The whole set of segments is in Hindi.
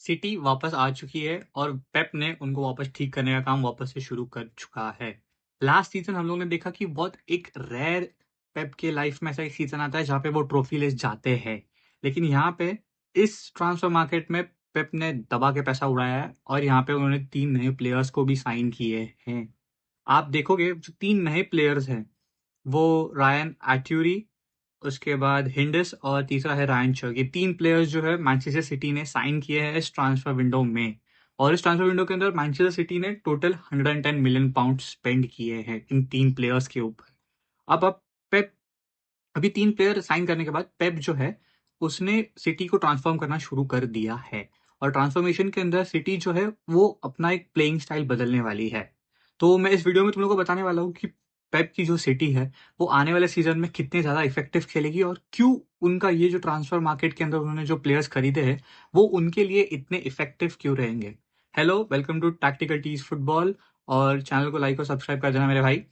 सिटी वापस आ चुकी है और पेप ने उनको वापस ठीक करने का काम वापस से शुरू कर चुका है। लास्ट सीज़न हम लोगों ने देखा कि बहुत एक रेयर पेप के लाइफ में ऐसा एक सीज़न आता है जहाँ पे वो ट्रॉफी ले जाते हैं। लेकिन यहाँ पे इस ट्रांसफर मार्केट में पेप ने दबा के पैसा उड़ाया है और यहाँ पे उन्होंने 3 नए प्लेयर्स को भी साइन किए हैं। आप देखोगे जो 3 नए प्लेयर्स हैं, वो रायन एट्यूरी, उसके बाद हिंडस और तीसरा है रायन चर्क। ये 3 प्लेयर्स जो है मैनचेस्टर सिटी ने साइन किए हैं इस ट्रांसफर विंडो में। और इस ट्रांसफर विंडो के अंदर मैनचेस्टर सिटी ने टोटल 110 मिलियन पाउंड स्पेंड किए हैं इन 3 प्लेयर्स के ऊपर। अब पेप अभी 3 प्लेयर साइन करने के बाद पेप जो है उसने सिटी को ट्रांसफॉर्म करना शुरू कर दिया है। और ट्रांसफॉर्मेशन के अंदर सिटी जो है वो अपना एक प्लेइंग स्टाइल बदलने वाली है। तो मैं इस वीडियो में तुम लोगों को बताने वाला हूँ कि पेप की जो सिटी है वो आने वाले सीजन में कितने ज़्यादा इफेक्टिव खेलेगी और क्यों उनका ये जो ट्रांसफर मार्केट के अंदर उन्होंने जो प्लेयर्स खरीदे हैं वो उनके लिए इतने इफेक्टिव क्यों रहेंगे। Hello, welcome to tactical tees football. और चैनल को लाइक और सब्सक्राइब कर देना मेरे भाई।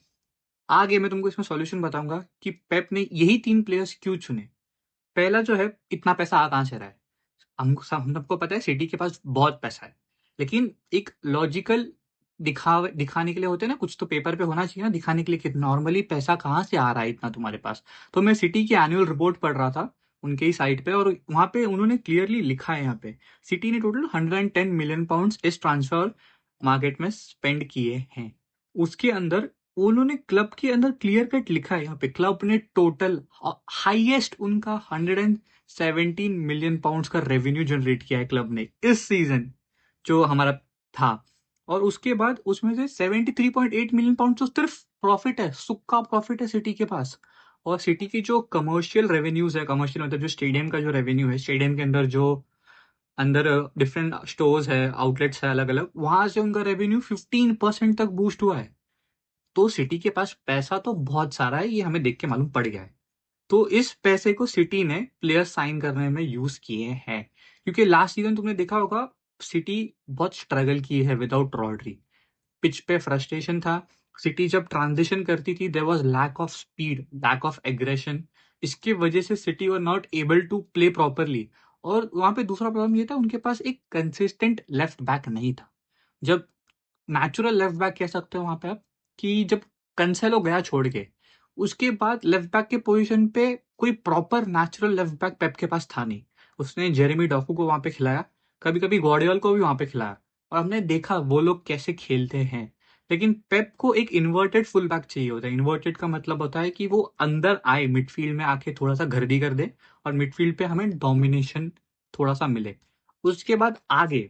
आगे मैं तुमको इसमें सॉल्यूशन बताऊंगा कि पेप ने यही 3 प्लेयर्स क्यों चुने। पहला जो है, इतना पैसा आ कहाँ से रहा है। हम सबको पता है सिटी के पास बहुत पैसा है। लेकिन एक लॉजिकल दिखाने के लिए होते हैं ना, कुछ तो पेपर पे होना चाहिए ना दिखाने के लिए कि नॉर्मली पैसा कहाँ से आ रहा है इतना तुम्हारे पास। तो मैं सिटी की एनुअल रिपोर्ट पढ़ रहा था उनके ही साइट पे, और वहां पे उन्होंने क्लियरली लिखा है, यहाँ पे सिटी ने टोटल 110 मिलियन पाउंड्स इस ट्रांसफर मार्केट में स्पेंड किए हैं। उसके अंदर उन्होंने क्लब के अंदर क्लियर कट लिखा है, यहाँ पे क्लब ने टोटल हाईएस्ट उनका 117 मिलियन पाउंड्स का रेवेन्यू जनरेट किया है क्लब ने इस सीजन जो हमारा था। और उसके बाद उसमें से 73.8 मिलियन पाउंड तो सिर्फ प्रॉफिट है, सुक्का प्रॉफिट है सिटी के पास। और सिटी की जो कमर्शियल रेवेन्यूज है, कमर्शियल मतलब जो स्टेडियम का जो रेवेन्यू है, स्टेडियम के अंदर जो अंदर डिफरेंट स्टोर्स है, आउटलेट्स है अलग अलग, वहां से उनका रेवेन्यू 15% तक बूस्ट हुआ है। तो सिटी के पास पैसा तो बहुत सारा है, ये हमें देख के मालूम पड़ गया है। तो इस पैसे को सिटी ने प्लेयर साइन करने में यूज किए हैं। क्योंकि लास्ट सीजन तुमने देखा होगा सिटी बहुत स्ट्रगल की है विदाउट रॉड्री। पिच पे फ्रस्ट्रेशन था। सिटी जब ट्रांजिशन करती थी there was lack of speed, lack of aggression. इसकी वजह से City were not able to play properly. और वहां पे दूसरा प्रॉब्लम ये था, उनके पास एक कंसिस्टेंट लेफ्ट बैक नहीं था। जब नेचुरल लेफ्ट बैक कह सकते हो वहां पे आप, कि जब कंसेलो गया छोड़ के, उसके बाद लेफ्ट बैक के पोजीशन पे कोई प्रॉपर नेचुरल लेफ्ट बैक पेप के पास था नहीं। उसने जेरेमी डॉकू को वहां पे खिलाया, कभी कभी गॉर्डियोल को भी वहां पे खिलाया, और हमने देखा वो लोग कैसे खेलते हैं। लेकिन पेप को एक इन्वर्टेड फुल बैक चाहिए होता है। इन्वर्टेड का मतलब होता है कि वो अंदर आए, मिडफील्ड में आके थोड़ा सा गर्दी कर दे और मिडफील्ड पे हमें डोमिनेशन थोड़ा सा मिले। उसके बाद आगे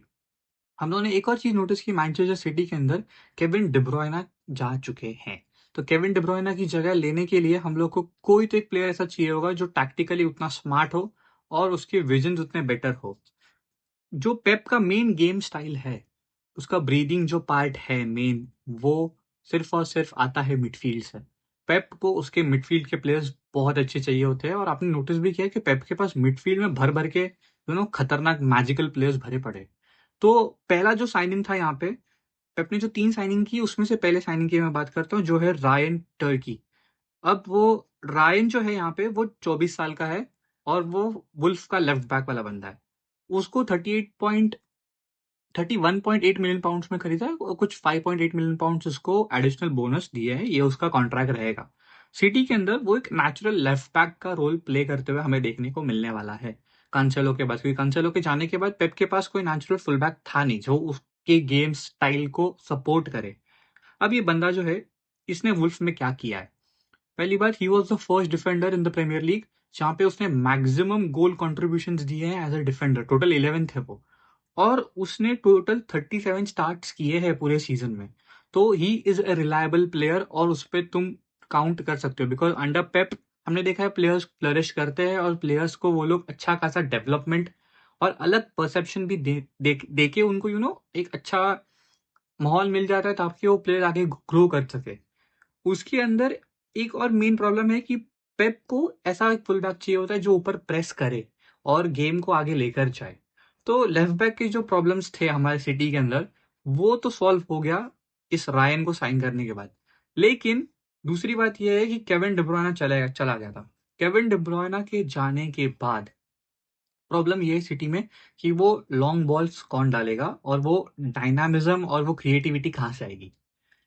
हम लोगों ने एक और चीज नोटिस की, मैनचेस्टर सिटी के अंदर केविन डिब्रोयना जा चुके हैं। तो केविन डिब्रोयना की जगह लेने के लिए हम लोग को कोई तो एक प्लेयर ऐसा चाहिए होगा जो टैक्टिकली उतना स्मार्ट हो और उसके विजन उतने बेटर हो। जो पेप का मेन गेम स्टाइल है, उसका ब्रीदिंग जो पार्ट है मेन, वो सिर्फ और सिर्फ आता है मिडफील्ड से। पेप को उसके मिडफील्ड के प्लेयर्स बहुत अच्छे चाहिए होते हैं, और आपने नोटिस भी किया कि पेप के पास मिडफील्ड में भर भर के खतरनाक मैजिकल प्लेयर्स भरे पड़े। तो पहला जो साइनिंग था यहाँ पे, पेप ने जो 3 साइनिंग की उसमें से पहले साइनिंग की मैं बात करता हूँ, जो है रायन टर्की। अब वो रायन जो है यहाँ पे वो 24 साल का है और वो वुल्फ का लेफ्ट बैक वाला बंदा है। उसको 31.8 मिलियन पाउंड्स में खरीदा है, और कुछ 5.8 मिलियन पाउंड्स उसको एडिशनल बोनस दिए हैं, ये उसका कॉन्ट्रैक्ट रहेगा। सिटी के अंदर वो एक नेचुरल लेफ्ट बैक का रोल प्ले करते हुए हमें देखने को मिलने वाला है कंसेलो के बाद, क्योंकि कंसेलो के जाने के बाद पेप के पास कोई नेचुरल फुल बैक था नहीं जो उसके गेम स्टाइल को सपोर्ट करे। अब ये बंदा जो है, इसने वुल्फ में क्या किया है। पहली बात, he was the first defender in the Premier League जहां पे उसने मैक्सिमम गोल कॉन्ट्रीब्यूशन दिए हैं as a defender, total 11th है वो। और उसने टोटल 37 स्टार्ट्स किए हैं पूरे सीजन में। तो he is a reliable player और उस पर तुम काउंट कर सकते हो, बिकॉज अंडर पेप हमने देखा है प्लेयर्स फ्लरिश करते हैं और प्लेयर्स को वो लोग अच्छा खासा डेवलपमेंट और अलग परसेप्शन भी दे के उनको एक अच्छा माहौल मिल जाता है ताकि वो प्लेयर आगे ग्रो कर सके। उसके अंदर एक और मेन प्रॉब्लम है कि पेप को ऐसा एक फुल बैक चाहिए होता है जो ऊपर प्रेस करे और गेम को आगे लेकर जाए। तो लेफ्ट बैक के जो प्रॉब्लम्स थे हमारे सिटी के अंदर, वो तो सॉल्व हो गया इस रायन को साइन करने के बाद। लेकिन दूसरी बात यह है कि केविन डिब्रोयना चला गया था। केविन डिब्रोयना के जाने के बाद प्रॉब्लम ये है सिटी में कि वो लॉन्ग बॉल्स कौन डालेगा और वो डायनामिज्म और वो क्रिएटिविटी कहाँ से आएगी।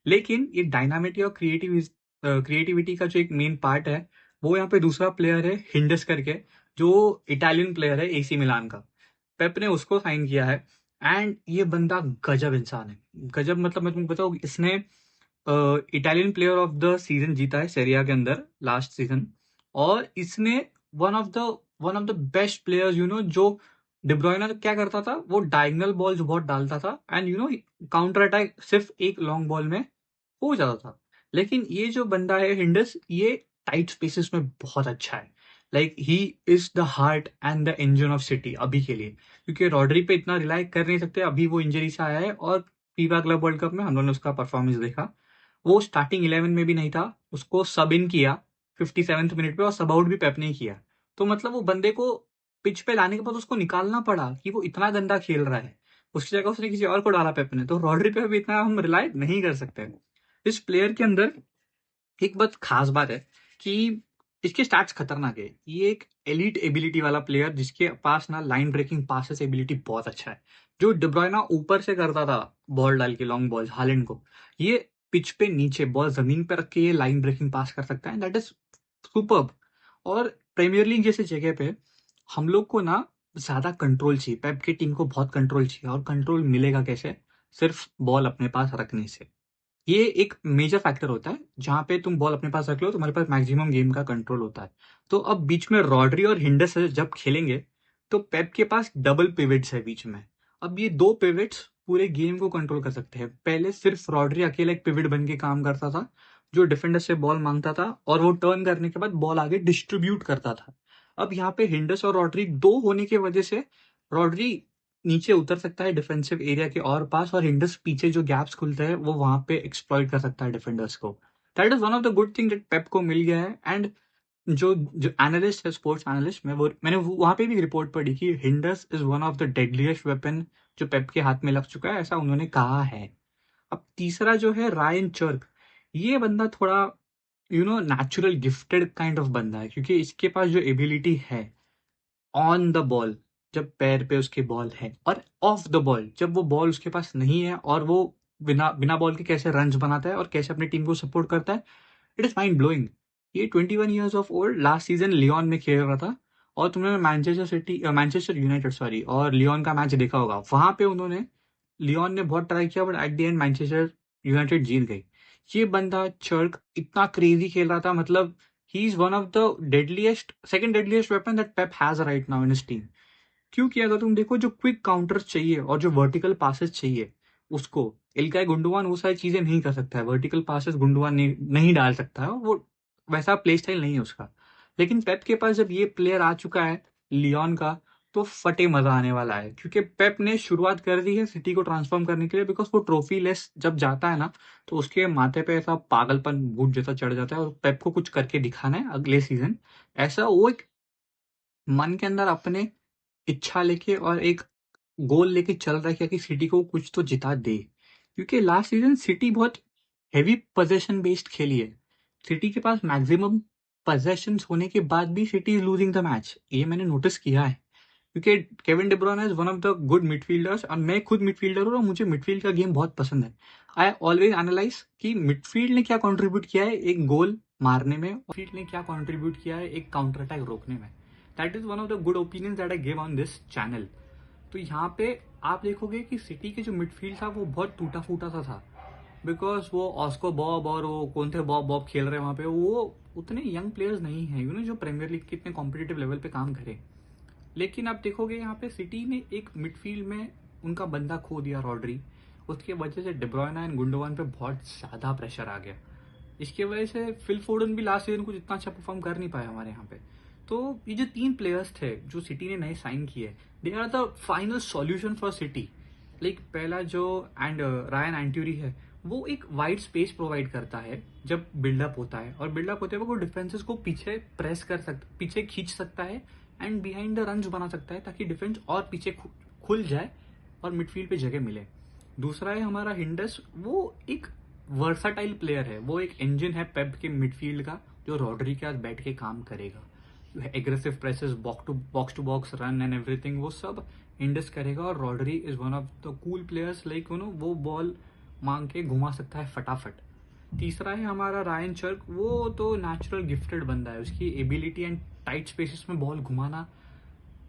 लेकिन ये डायनामिटी और क्रिएटिविटी का जो एक मेन पार्ट है, वो यहाँ पे दूसरा प्लेयर है हिंडस करके, जो इटालियन प्लेयर है एसी मिलान का। पेप ने उसको साइन किया है एंड ये बंदा गजब इंसान है। गजब मतलब मैं तुमको बताऊँ, इसने Italian player of the season जीता है सेरिया के अंदर लास्ट सीजन। और इसने one of the best players जो डिब्रोइना क्या करता था, वो डायगोनल बॉल्स बहुत डालता था एंड काउंटर अटैक सिर्फ एक लॉन्ग बॉल में हो जाता था। लेकिन ये जो बंदा है हिंडस, ये टाइट स्पेसेस में बहुत अच्छा है। Like he is the heart and the engine of city अभी के लिए, क्योंकि रॉड्री पे इतना रिलाई कर नहीं सकते, अभी वो इंजरी से आया है। और फीफा क्लब वर्ल्ड कप में हम लोगों ने उसका परफॉर्मेंस देखा, वो स्टार्टिंग 11 में भी नहीं था, उसको सब इन किया 57th मिनट पे और सब आउट भी पेप ने ही किया। तो मतलब वो बंदे को पिच पे लाने के बाद उसको निकालना पड़ा कि वो इतना गंदा खेल रहा है। उसकी जगह उसने किसी और को डाला पेप ने, तो रॉड्री पे भी इतना हम रिलाई नहीं कर सकते। इस प्लेयर के अंदर एक बहुत खास बात है कि इसके स्टैट्स खतरनाक है। ये एक एलीट एबिलिटी वाला प्लेयर जिसके पास ना लाइन ब्रेकिंग पासेस एबिलिटी बहुत अच्छा है। जो डिब्रोइना ऊपर से करता था बॉल डाल के लॉन्ग बॉल हालैंड को, ये पिच पे नीचे बॉल जमीन पे रख के ये लाइन ब्रेकिंग पास कर सकता है, दैट इज सुपर्ब। और प्रीमियर लीग जैसे जगह पे हम लोग को ना ज्यादा कंट्रोल चाहिए, पेप की टीम को बहुत कंट्रोल चाहिए। और कंट्रोल मिलेगा कैसे? सिर्फ बॉल अपने पास रखने से। ये एक मेजर फैक्टर होता है, जहां पे तुम बॉल अपने पास रख लो तुम्हारे पास मैक्सिमम गेम का कंट्रोल होता है। तो अब बीच में रॉड्री और हिंडस जब खेलेंगे तो पेप के पास डबल पिवट्स है बीच में। अब ये दो पिवट्स पूरे गेम को कंट्रोल कर सकते हैं। पहले सिर्फ रॉड्री अकेला एक पिवट बन के काम करता था, जो डिफेंडर से बॉल मांगता था और वो टर्न करने के बाद बॉल आगे डिस्ट्रीब्यूट करता था। अब यहाँ पे हिंडस और रॉड्री दो होने की वजह से रॉड्री नीचे उतर सकता है डिफेंसिव एरिया के और पास, और हिंडस पीछे जो गैप्स खुलते हैं वो वहां पे एक्सप्लॉइट कर सकता है डिफेंडर्स को। That is one of the good thing that Pep को मिल गया है। एंड जो जो एनालिस्ट है, स्पोर्ट्स एनालिस्ट, मैंने वहां पे भी रिपोर्ट पढ़ी कि Hinds is one of the deadliest weapon जो पेप के हाथ में लग चुका है, ऐसा उन्होंने कहा है। अब तीसरा जो है रायन चर्क, ये बंदा थोड़ा नेचुरल गिफ्टेड काइंड ऑफ बंदा है, क्योंकि इसके पास जो एबिलिटी है ऑन द बॉल, जब पैर पे उसके बॉल है, और ऑफ द बॉल जब वो बॉल उसके पास नहीं है और वो बिना बिना बॉल के कैसे रन्स बनाता है और कैसे अपनी टीम को सपोर्ट करता है, इट इज माइंड ब्लोइंग। ये 21 years of old last season Lyon में खेल रहा था। और तुमने मैनचेस्टर यूनाइटेड सॉरी और लियोन का मैच देखा होगा, वहां पे उन्होंने लियोन ने बहुत ट्राई किया but at the end Manchester United जीत गई। ये बंदा चर्क इतना क्रेजी खेल रहा था, मतलब he is one of the second deadliest weapon that Pep has right now in his team. क्योंकि अगर तुम देखो जो क्विक काउंटर चाहिए और जो वर्टिकल पासेस चाहिए, उसको इल्काई गुंडोवान वो सारी चीजें नहीं कर सकता है। वर्टिकल पासेस गुंडोवान नहीं डाल सकता है, वो वैसा प्ले स्टाइल नहीं है उसका। लेकिन पेप के पास जब ये प्लेयर आ चुका है लियोन का, तो फटे मजा आने वाला है, क्योंकि पेप ने शुरुआत कर दी है सिटी को ट्रांसफॉर्म करने के लिए। बिकॉज वो ट्रॉफी लेस जब जाता है ना, तो उसके माथे पे ऐसा पागलपन भूत जैसा चढ़ जाता है और पेप को कुछ करके दिखाना है अगले सीजन। ऐसा वो एक मन के अंदर अपने इच्छा लेके और एक गोल लेके चल रहा है कि सिटी को कुछ तो जिता दे। क्योंकि लास्ट सीजन सिटी बहुत हेवी पोजेशन बेस्ड खेली है। सिटी के पास मैक्सिमम पोजेशन होने के बाद भी city is losing the match, ये मैंने नोटिस किया है। क्योंकि Kevin De ब्रुयने is one of the good midfielders और मैं खुद मिडफील्डर हूँ और मुझे मिडफील्ड का गेम बहुत पसंद है। आई ऑलवेज एनालाइज कि मिडफील्ड ने क्या कंट्रीब्यूट किया है एक गोल मारने में, और फील्ड ने क्या कंट्रीब्यूट किया है एक काउंटर अटैक रोकने में। That is one of the good opinions that I give on this channel. तो यहाँ पे आप देखोगे कि सिटी के जो मिडफील्ड था वो बहुत टूटा फूटा सा था। बिकॉज वो ऑस्को बॉब और वो कौन थे बॉब बॉब खेल रहे हैं वहाँ पे, वो उतने यंग प्लेयर्स नहीं है जो प्रीमियर लीग के इतने कॉम्पिटिटिव लेवल पे काम करे। लेकिन आप देखोगे यहाँ पे सिटी ने एक मिडफील्ड में उनका बंदा खो दिया रॉड्री, उसकी वजह से डिब्रोयना एंड गुंडोवान पे बहुत ज्यादा प्रेशर आ गया। इसकी वजह से फिल फोर्डन भी लास्ट सीजन कुछ इतना अच्छा परफॉर्म कर नहीं पाया हमारे यहाँ पे। तो ये जो तीन प्लेयर्स थे जो सिटी ने नए साइन किए, they are the final solution for City. Like पहला जो रायन एंट्यूरी है, वो एक वाइड स्पेस प्रोवाइड करता है जब बिल्डअप होता है, और बिल्डअप होते हुए वो डिफेंसेस को पीछे प्रेस कर सकता, पीछे खींच सकता है एंड बिहाइंड द रन्स बना सकता है, ताकि डिफेंस और पीछे खुल जाए और मिडफील्ड पे जगह मिले। दूसरा है हमारा हिंडस, वो एक वर्साटाइल प्लेयर है, वो एक इंजन है पेप के मिडफील्ड का, जो रॉड्री के साथ बैठ के काम करेगा। Aggressive presses, box to box run and everything, वो सब इंडस करेगा। और Rodri is one of the cool players, like वो बॉल मांग के घुमा सकता है फटाफट। तीसरा है हमारा रायन चर्क, वो तो नेचुरल गिफ्टेड बंदा है, उसकी एबिलिटी एंड टाइट स्पेसेस में बॉल घुमाना,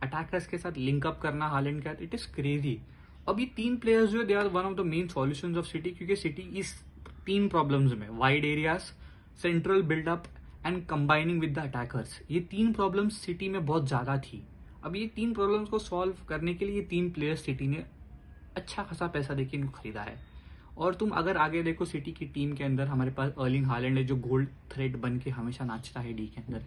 अटैकर्स के साथ लिंक अप करना हालैंड के साथ, इट इज क्रेजी। अब ये तीन प्लेयर्स जो they are one of the main solutions of City, क्योंकि सिटी इस तीन प्रॉब्लम्स में, wide areas, central buildup and combining with the attackers, ये तीन प्रॉब्लम्स सिटी में बहुत ज्यादा थी। अब ये तीन प्रॉब्लम्स को सॉल्व करने के लिए ये तीन प्लेयर्स सिटी ने अच्छा खासा पैसा देके इनको खरीदा है। और तुम अगर आगे देखो सिटी की टीम के अंदर हमारे पास अर्लिंग हालैंड है, जो गोल्ड थ्रेड बन के हमेशा नाचता है डी के अंदर।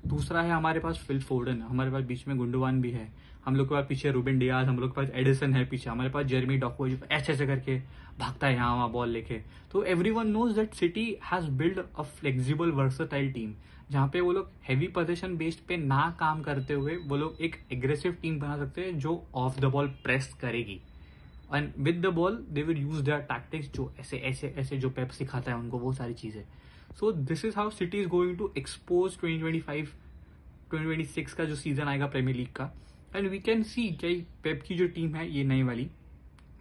दूसरा है हमारे पास फिल फोर्डन, हमारे पास बीच में गुंडोवान भी है, हम लोग के पास पीछे रूबेन डियाज, हम लोग के पास एडिसन है पीछे, हमारे पास जेरेमी डॉको जो ऐसे ऐसे करके भागता है यहाँ वहाँ बॉल लेके। तो everyone knows that City has build a flexible versatile team, जहाँ पे वो लोग हैवी पोजीशन बेस्ड पे ना काम करते हुए वो लोग एक एग्रेसिव टीम बना सकते हैं जो ऑफ द बॉल प्रेस करेगी, and with the ball they will use their tactics, जो ऐसे ऐसे ऐसे जो पेप सिखाता है उनको, वो सारी चीजें। So this is how City is going to expose 2025-2026 का जो सीजन आएगा प्रीमियर लीग का। एंड वी कैन सी कि पेप की जो टीम है ये नई वाली,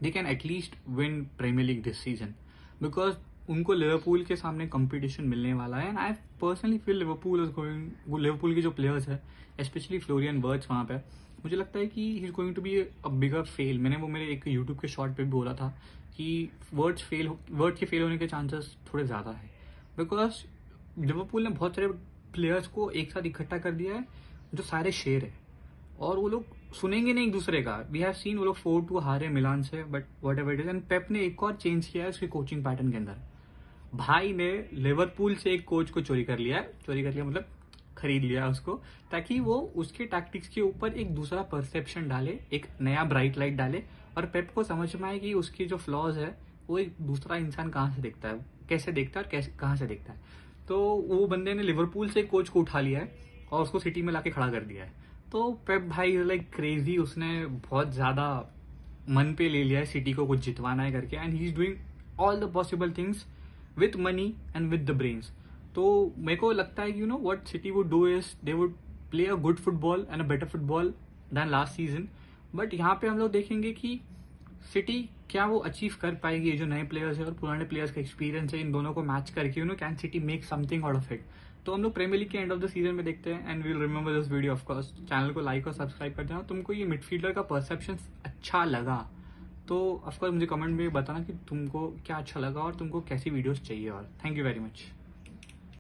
they can at least win Premier League this season, because उनको लिवरपूल के सामने कंपटीशन मिलने वाला है। And I personally feel Liverpool के जो प्लेयर्स है, स्पेशली फ्लोरियन वर्ड्स वहाँ पे, मुझे लगता है कि he is going to be a bigger fail. मैंने वो मेरे एक यूट्यूब के शॉर्ट पे भी बोला था कि वर्ड के फेल होने के चांसेस थोड़े ज़्यादा है, बिकॉज लिवरपूल ने बहुत सारे प्लेयर्स को एक साथ इकट्ठा कर दिया है जो सारे शेर है, और वो लोग सुनेंगे नहीं एक दूसरे का। वी हैव सीन वो लोग 4-2 हारे मिलान से, but whatever it is. And Pep ने एक और चेंज किया है उसके कोचिंग पैटर्न के अंदर। भाई ने लिवरपूल से एक कोच को चोरी कर लिया मतलब खरीद लिया उसको, ताकि वो उसके टैक्टिक्स के ऊपर एक दूसरा परसेप्शन डाले, एक नया ब्राइट लाइट डाले, और पेप को समझ में आए कि उसकी जो फ्लॉज है वो एक दूसरा इंसान कहाँ से देखता है, कैसे देखता है और कैसे कहाँ से देखता है। तो वो बंदे ने लिवरपूल से एक कोच को उठा लिया है और उसको सिटी में लाके खड़ा कर दिया है। तो पेप भाई लाइक क्रेजी, उसने बहुत ज्यादा मन पे ले लिया है सिटी को कुछ जितवाना है करके, and he is doing all the possible things with money and with the brains. तो मेरे को लगता है कि what City would do is they would play a good football and a better football than last season. But यहाँ पे हम लोग देखेंगे कि सिटी क्या वो अचीव कर पाएगी, ये जो नए प्लेयर्स है और पुराने प्लेयर्स का एक्सपीरियंस है, इन दोनों को मैच करके can City make something out of it. तो हम लोग प्रीमियर लीग के एंड ऑफ द सीजन में देखते हैं। And we'll remember this video of course. Channel को लाइक और सब्सक्राइब कर देना। तुमको ये मिडफील्डर का परसेप्शन अच्छा लगा तो ऑफकोर्स मुझे कमेंट में बताना कि तुमको क्या अच्छा लगा और तुमको कैसी वीडियोस चाहिए। और थैंक यू वेरी मच।